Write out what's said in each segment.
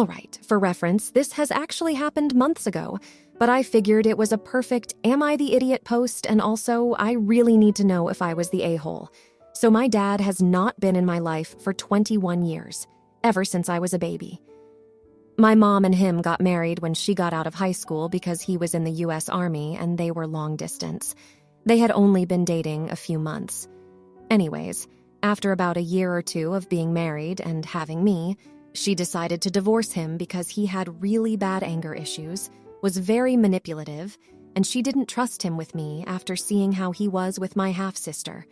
All right, for reference, this has actually happened months ago, but I figured it was a perfect "am I the idiot" post, and also I really need to know if I was the a-hole. So my dad has not been in my life for 21 years, ever since I was a baby. My mom and him got married when she got out of high school because he was in the U.S. Army and they were long distance. They had only been dating a few months. Anyways, after about a year or two of being married and having me, she decided to divorce him because he had really bad anger issues, was very manipulative, and she didn't trust him with me after seeing how he was with my half-sister.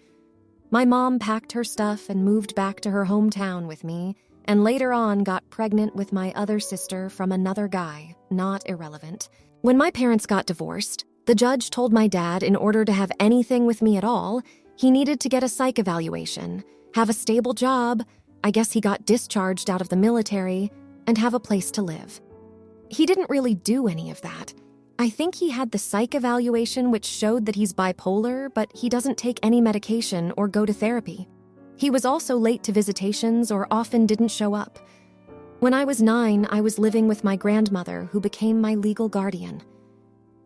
My mom packed her stuff and moved back to her hometown with me, and later on got pregnant with my other sister from another guy, not irrelevant. When my parents got divorced, the judge told my dad in order to have anything with me at all, he needed to get a psych evaluation, have a stable job, I guess he got discharged out of the military, and have a place to live. He didn't really do any of that. I think he had the psych evaluation which showed that he's bipolar, but he doesn't take any medication or go to therapy. He was also late to visitations or often didn't show up. When I was 9, I was living with my grandmother, who became my legal guardian.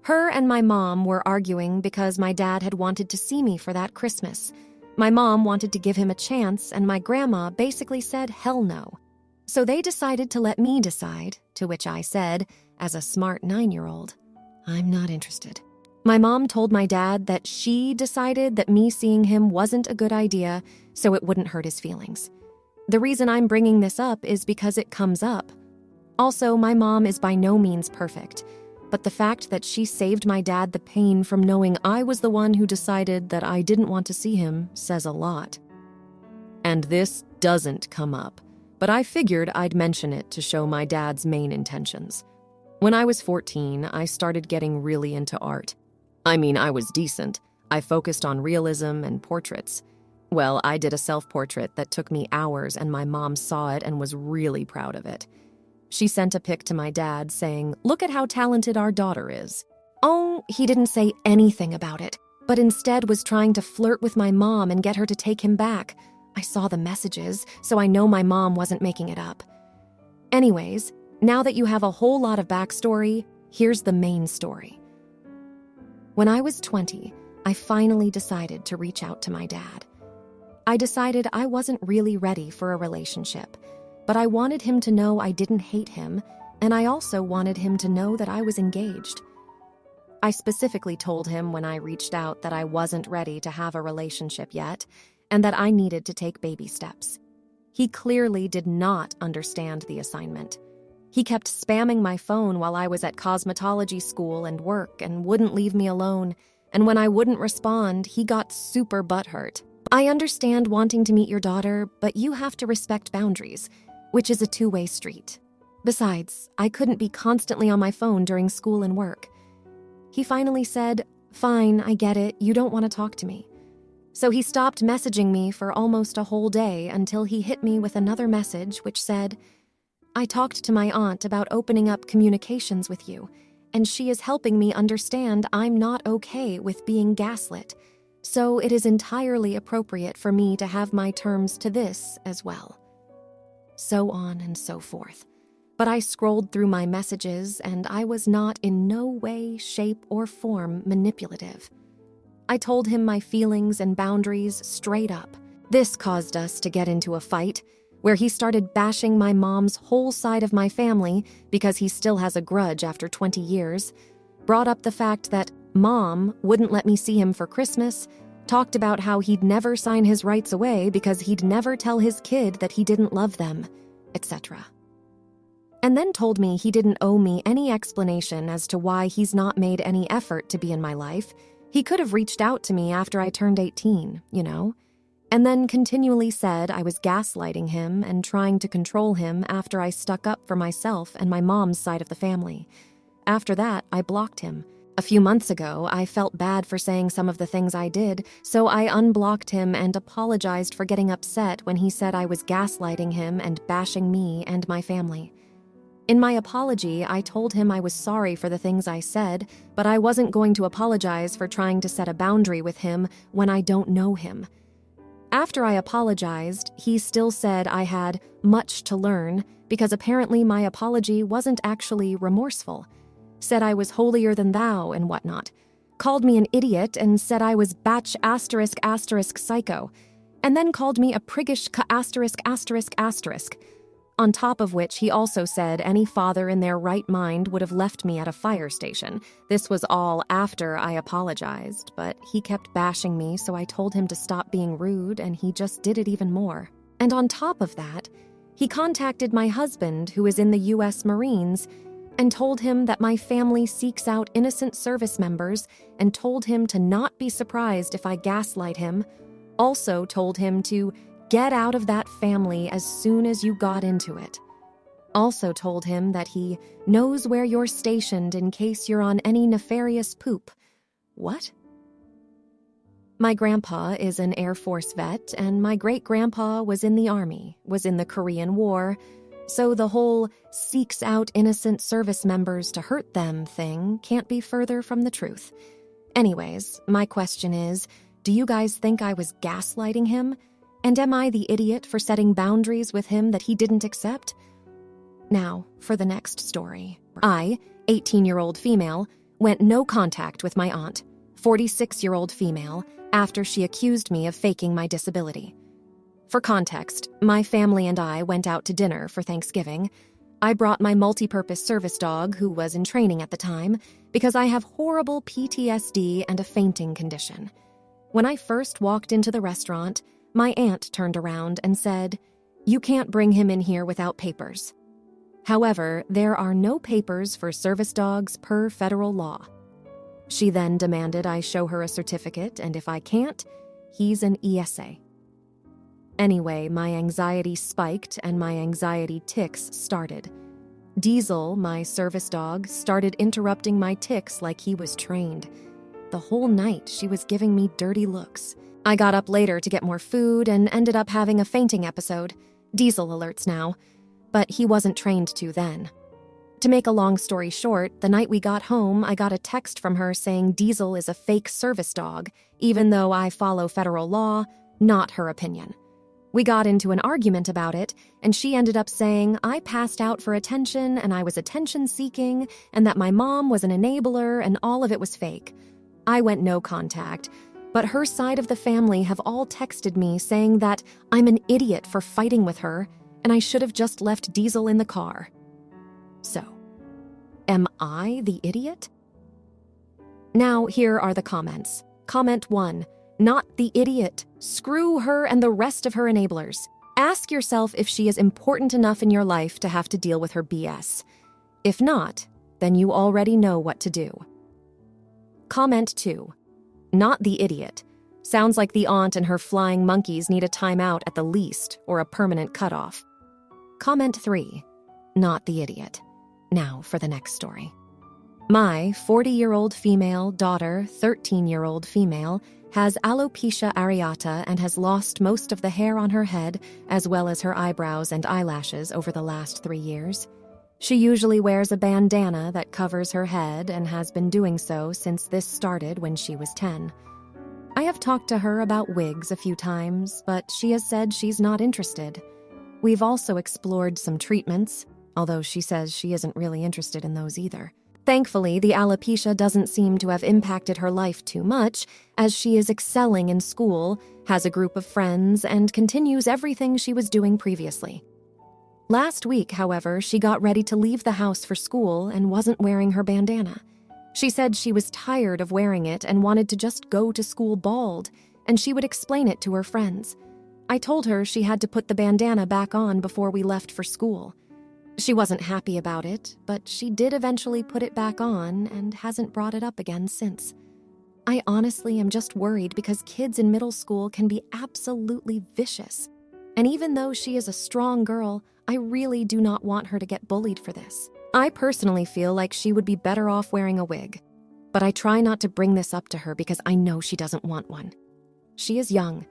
Her and my mom were arguing because my dad had wanted to see me for that Christmas. My mom wanted to give him a chance, and my grandma basically said hell no. So they decided to let me decide, to which I said, as a smart 9-year-old, I'm not interested. My mom told my dad that she decided that me seeing him wasn't a good idea, so it wouldn't hurt his feelings. The reason I'm bringing this up is because it comes up. Also, my mom is by no means perfect, but the fact that she saved my dad the pain from knowing I was the one who decided that I didn't want to see him says a lot. And this doesn't come up, but I figured I'd mention it to show my dad's main intentions. When I was 14, I started getting really into art. I mean, I was decent. I focused on realism and portraits. Well, I did a self-portrait that took me hours, and my mom saw it and was really proud of it. She sent a pic to my dad saying, "Look at how talented our daughter is." Oh, he didn't say anything about it, but instead was trying to flirt with my mom and get her to take him back. I saw the messages, so I know my mom wasn't making it up. Anyways, now that you have a whole lot of backstory, here's the main story. When I was 20, I finally decided to reach out to my dad. I decided I wasn't really ready for a relationship, but I wanted him to know I didn't hate him, and I also wanted him to know that I was engaged. I specifically told him when I reached out that I wasn't ready to have a relationship yet, and that I needed to take baby steps. He clearly did not understand the assignment. He kept spamming my phone while I was at cosmetology school and work and wouldn't leave me alone, and when I wouldn't respond, he got super butthurt. I understand wanting to meet your daughter, but you have to respect boundaries, which is a two-way street. Besides, I couldn't be constantly on my phone during school and work. He finally said, "Fine, I get it, you don't want to talk to me." So he stopped messaging me for almost a whole day until he hit me with another message which said, "I talked to my aunt about opening up communications with you, and she is helping me understand I'm not okay with being gaslit, so it is entirely appropriate for me to have my terms to this as well." So on and so forth. But I scrolled through my messages, and I was not in no way, shape, or form manipulative. I told him my feelings and boundaries straight up. This caused us to get into a fight, where he started bashing my mom's whole side of my family because he still has a grudge after 20 years, brought up the fact that Mom wouldn't let me see him for Christmas, talked about how he'd never sign his rights away because he'd never tell his kid that he didn't love them, etc. And then told me he didn't owe me any explanation as to why he's not made any effort to be in my life. He could have reached out to me after I turned 18, you know? And then continually said I was gaslighting him and trying to control him after I stuck up for myself and my mom's side of the family. After that, I blocked him. A few months ago, I felt bad for saying some of the things I did, so I unblocked him and apologized for getting upset when he said I was gaslighting him and bashing me and my family. In my apology, I told him I was sorry for the things I said, but I wasn't going to apologize for trying to set a boundary with him when I don't know him. After I apologized, he still said I had much to learn because apparently my apology wasn't actually remorseful. Said I was holier than thou and whatnot. Called me an idiot and said I was batch *** psycho. And then called me a priggish *****. On top of which, he also said any father in their right mind would have left me at a fire station. This was all after I apologized, but he kept bashing me, so I told him to stop being rude, and he just did it even more. And on top of that, he contacted my husband, who is in the U.S. Marines, and told him that my family seeks out innocent service members and told him to not be surprised if I gaslight him. Also told him to get out of that family as soon as you got into it. Also told him that he knows where you're stationed in case you're on any nefarious poop. What? My grandpa is an Air Force vet, and my great-grandpa was in the Army, was in the Korean War, so the whole seeks out innocent service members to hurt them thing can't be further from the truth. Anyways, my question is, do you guys think I was gaslighting him? And am I the idiot for setting boundaries with him that he didn't accept? Now, for the next story. I, 18-year-old female, went no contact with my aunt, 46-year-old female, after she accused me of faking my disability. For context, my family and I went out to dinner for Thanksgiving. I brought my multi-purpose service dog, who was in training at the time, because I have horrible PTSD and a fainting condition. When I first walked into the restaurant, my aunt turned around and said, "You can't bring him in here without papers." However, there are no papers for service dogs per federal law. She then demanded I show her a certificate, and if I can't, he's an ESA. Anyway, my anxiety spiked and my anxiety tics started. Diesel, my service dog, started interrupting my tics like he was trained. The whole night, she was giving me dirty looks. I got up later to get more food and ended up having a fainting episode. Diesel alerts now, but he wasn't trained to then. To make a long story short, the night we got home, I got a text from her saying Diesel is a fake service dog, even though I follow federal law, not her opinion. We got into an argument about it, and she ended up saying I passed out for attention and I was attention-seeking and that my mom was an enabler and all of it was fake. I went no contact, but her side of the family have all texted me saying that I'm an idiot for fighting with her and I should have just left Diesel in the car. So, am I the idiot? Now, here are the comments. Comment 1. Not the idiot. Screw her and the rest of her enablers. Ask yourself if she is important enough in your life to have to deal with her BS. If not, then you already know what to do. Comment 2. Not the idiot. Sounds like the aunt and her flying monkeys need a timeout at the least, or a permanent cutoff. Comment 3. Not the idiot. Now for the next story. My 40-year-old female daughter, 13-year-old female, has alopecia areata and has lost most of the hair on her head, as well as her eyebrows and eyelashes over the last 3 years. She usually wears a bandana that covers her head and has been doing so since this started when she was 10. I have talked to her about wigs a few times, but she has said she's not interested. We've also explored some treatments, although she says she isn't really interested in those either. Thankfully, the alopecia doesn't seem to have impacted her life too much, as she is excelling in school, has a group of friends, and continues everything she was doing previously. Last week, however, she got ready to leave the house for school and wasn't wearing her bandana. She said she was tired of wearing it and wanted to just go to school bald, and she would explain it to her friends. I told her she had to put the bandana back on before we left for school. She wasn't happy about it, but she did eventually put it back on and hasn't brought it up again since. I honestly am just worried because kids in middle school can be absolutely vicious. And even though she is a strong girl, I really do not want her to get bullied for this. I personally feel like she would be better off wearing a wig, but I try not to bring this up to her because I know she doesn't want one. She is young,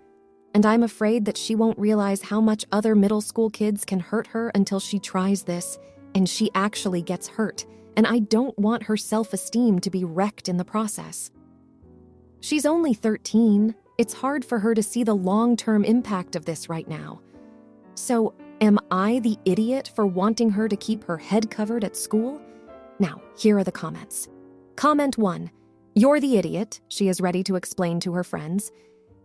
and I'm afraid that she won't realize how much other middle school kids can hurt her until she tries this, and she actually gets hurt, and I don't want her self-esteem to be wrecked in the process. She's only 13, It's hard for her to see the long-term impact of this right now. So, am I the idiot for wanting her to keep her head covered at school? Now, here are the comments. Comment 1. You're the idiot, she is ready to explain to her friends.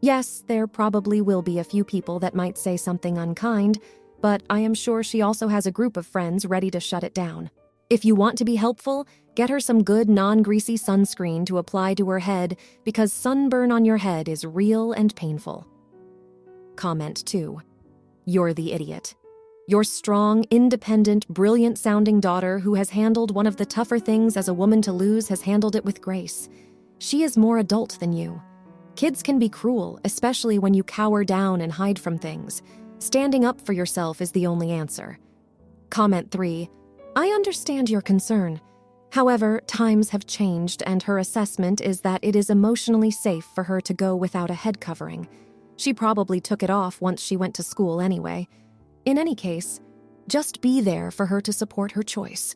Yes, there probably will be a few people that might say something unkind, but I am sure she also has a group of friends ready to shut it down. If you want to be helpful, get her some good non-greasy sunscreen to apply to her head because sunburn on your head is real and painful. Comment 2. You're the idiot. Your strong, independent, brilliant-sounding daughter who has handled one of the tougher things as a woman to lose has handled it with grace. She is more adult than you. Kids can be cruel, especially when you cower down and hide from things. Standing up for yourself is the only answer. Comment 3. I understand your concern. However, times have changed and her assessment is that it is emotionally safe for her to go without a head covering. She probably took it off once she went to school anyway. In any case, just be there for her to support her choice.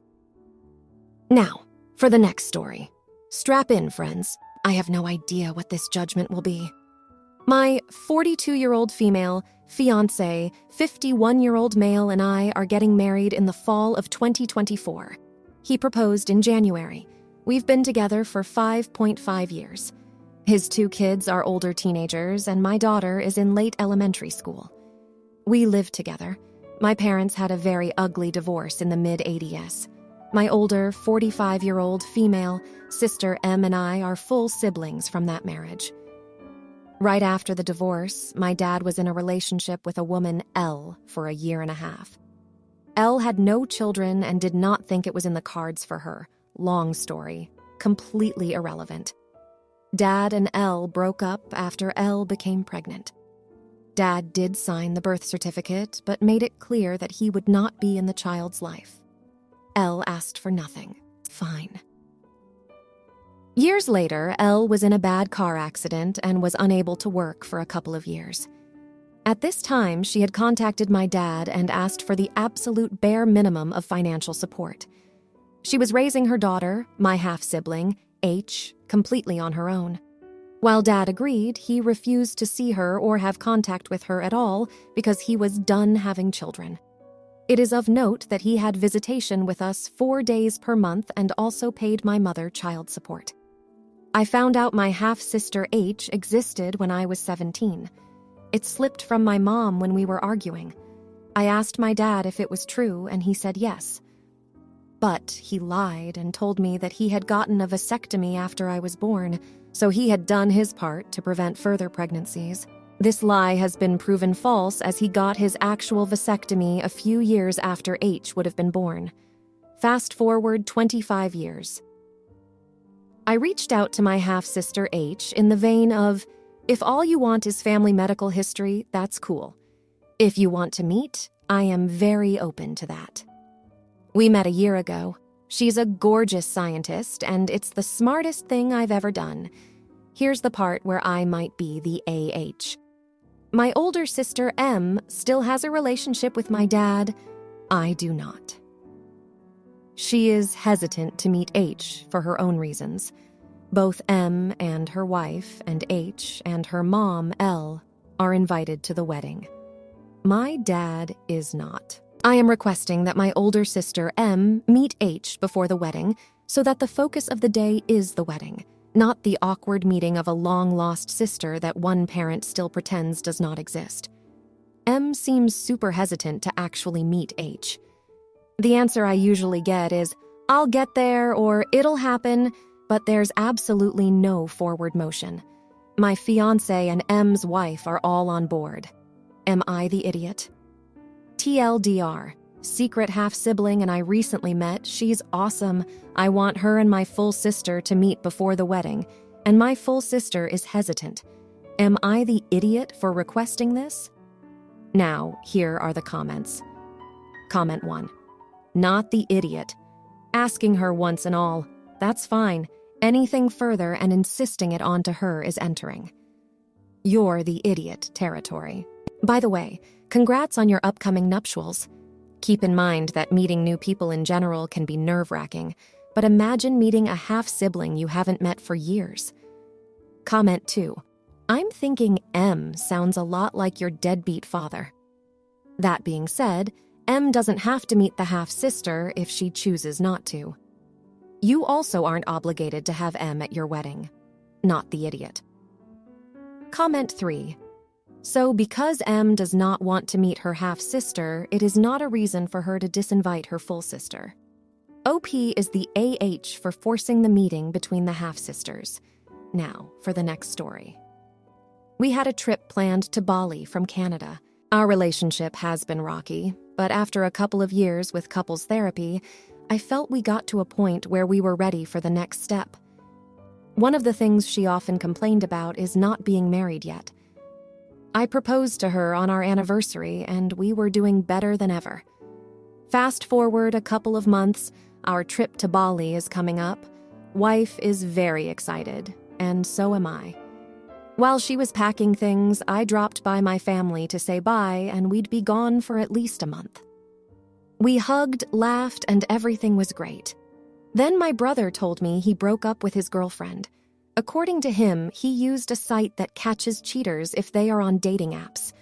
Now, for the next story. Strap in, friends. I have no idea what this judgment will be. My 42-year-old female, fiancé, 51-year-old male and I are getting married in the fall of 2024. He proposed in January. We've been together for 5.5 years. His 2 kids are older teenagers and my daughter is in late elementary school. We live together. My parents had a very ugly divorce in the mid-80s. My older, 45-year-old female sister Em and I are full siblings from that marriage. Right after the divorce, my dad was in a relationship with a woman, Elle, for a year and a half. Elle had no children and did not think it was in the cards for her. Long story. Completely irrelevant. Dad and Elle broke up after Elle became pregnant. Dad did sign the birth certificate, but made it clear that he would not be in the child's life. Elle asked for nothing. Fine. Years later, Elle was in a bad car accident and was unable to work for a couple of years. At this time, she had contacted my dad and asked for the absolute bare minimum of financial support. She was raising her daughter, my half-sibling, H, completely on her own. While Dad agreed, he refused to see her or have contact with her at all because he was done having children. It is of note that he had visitation with us 4 days per month and also paid my mother child support. I found out my half-sister H existed when I was 17. It slipped from my mom when we were arguing. I asked my dad if it was true, and he said yes. But he lied and told me that he had gotten a vasectomy after I was born, so he had done his part to prevent further pregnancies. This lie has been proven false as he got his actual vasectomy a few years after H would have been born. Fast forward 25 years. I reached out to my half-sister H in the vein of, if all you want is family medical history, that's cool. If you want to meet, I am very open to that. We met a year ago. She's a gorgeous scientist, and it's the smartest thing I've ever done. Here's the part where I might be the AH. My older sister, M, still has a relationship with my dad. I do not. She is hesitant to meet H for her own reasons. Both M and her wife and H and her mom, L, are invited to the wedding. My dad is not. I am requesting that my older sister, M, meet H before the wedding so that the focus of the day is the wedding, not the awkward meeting of a long-lost sister that one parent still pretends does not exist. M seems super hesitant to actually meet H. The answer I usually get is, I'll get there or it'll happen, but there's absolutely no forward motion. My fiancé and M's wife are all on board. Am I the idiot? TLDR, secret half-sibling and I recently met. She's awesome. I want her and my full sister to meet before the wedding, and my full sister is hesitant. Am I the idiot for requesting this? Now, here are the comments. Comment 1. Not the idiot. Asking her once and all. That's fine. Anything further and insisting it onto her is entering. You're the idiot territory. By the way, congrats on your upcoming nuptials. Keep in mind that meeting new people in general can be nerve-wracking, but imagine meeting a half-sibling you haven't met for years. Comment 2. I'm thinking M sounds a lot like your deadbeat father. That being said, M doesn't have to meet the half-sister if she chooses not to. You also aren't obligated to have M at your wedding. Not the idiot. Comment 3. So because M does not want to meet her half-sister, it is not a reason for her to disinvite her full sister. OP is the AH for forcing the meeting between the half-sisters. Now, for the next story. We had a trip planned to Bali from Canada. Our relationship has been rocky, but after a couple of years with couples therapy, I felt we got to a point where we were ready for the next step. One of the things she often complained about is not being married yet. I proposed to her on our anniversary, and we were doing better than ever. Fast forward a couple of months, our trip to Bali is coming up. Wife is very excited, and so am I. While she was packing things, I dropped by my family to say bye, and we'd be gone for at least a month. We hugged, laughed, and everything was great. Then my brother told me he broke up with his girlfriend. According to him, he used a site that catches cheaters if they are on dating apps.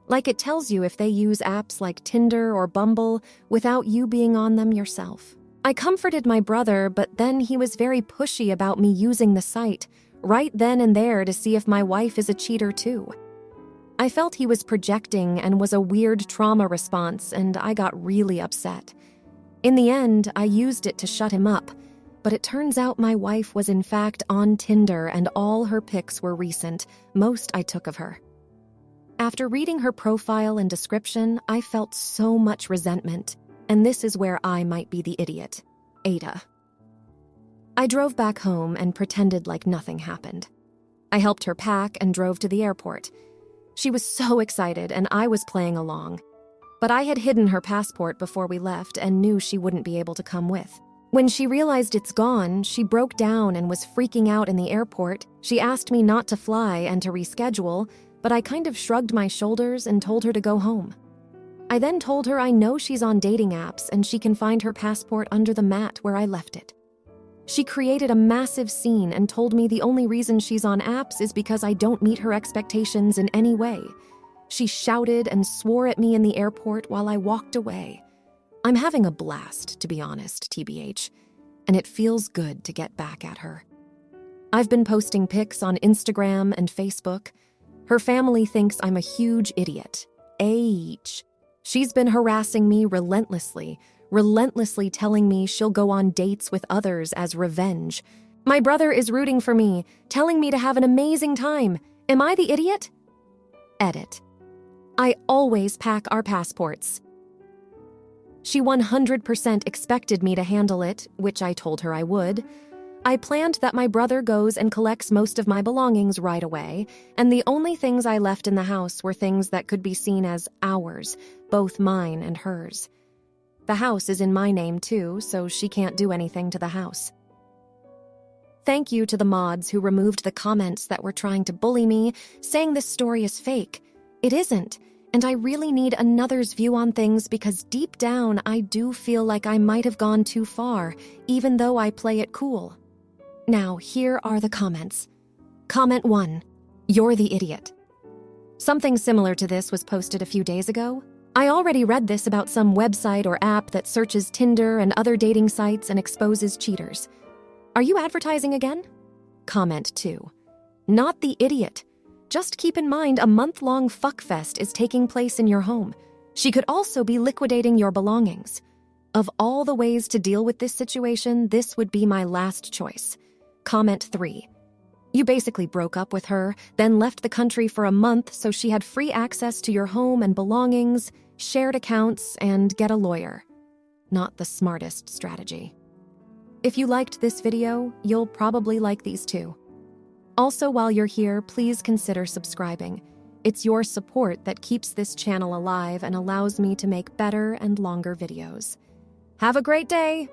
Like it tells you if they use apps like Tinder or Bumble without you being on them yourself. I comforted my brother, but then he was very pushy about me using the site, right then and there to see if my wife is a cheater too. I felt he was projecting and was a weird trauma response, and I got really upset. In the end, I used it to shut him up, but it turns out my wife was in fact on Tinder and all her pics were recent, most I took of her. After reading her profile and description, I felt so much resentment, and this is where I might be the idiot. Ada. I drove back home and pretended like nothing happened. I helped her pack and drove to the airport. She was so excited and I was playing along. But I had hidden her passport before we left and knew she wouldn't be able to come with. When she realized it's gone, she broke down and was freaking out in the airport. She asked me not to fly and to reschedule, but I kind of shrugged my shoulders and told her to go home. I then told her I know she's on dating apps and she can find her passport under the mat where I left it. She created a massive scene and told me the only reason she's on apps is because I don't meet her expectations in any way. She shouted and swore at me in the airport while I walked away. I'm having a blast, to be honest, TBH, and it feels good to get back at her. I've been posting pics on Instagram and Facebook. Her family thinks I'm a huge idiot. She's been harassing me relentlessly telling me she'll go on dates with others as revenge. My brother is rooting for me, telling me to have an amazing time. Am I the idiot? Edit. I always pack our passports. She 100% expected me to handle it, which I told her I would. I planned that my brother goes and collects most of my belongings right away, and the only things I left in the house were things that could be seen as ours, both mine and hers. The house is in my name too, so she can't do anything to the house. Thank you to the mods who removed the comments that were trying to bully me, saying this story is fake. It isn't, and I really need another's view on things because deep down I do feel like I might have gone too far, even though I play it cool. Now, here are the comments. Comment 1. You're the idiot. Something similar to this was posted a few days ago. I already read this about some website or app that searches Tinder and other dating sites and exposes cheaters. Are you advertising again? Comment 2. Not the idiot. Just keep in mind a month-long fuckfest is taking place in your home. She could also be liquidating your belongings. Of all the ways to deal with this situation, this would be my last choice. Comment 3. You basically broke up with her, then left the country for a month so she had free access to your home and belongings, shared accounts, and get a lawyer. Not the smartest strategy. If you liked this video, you'll probably like these too. Also, while you're here, please consider subscribing. It's your support that keeps this channel alive and allows me to make better and longer videos. Have a great day!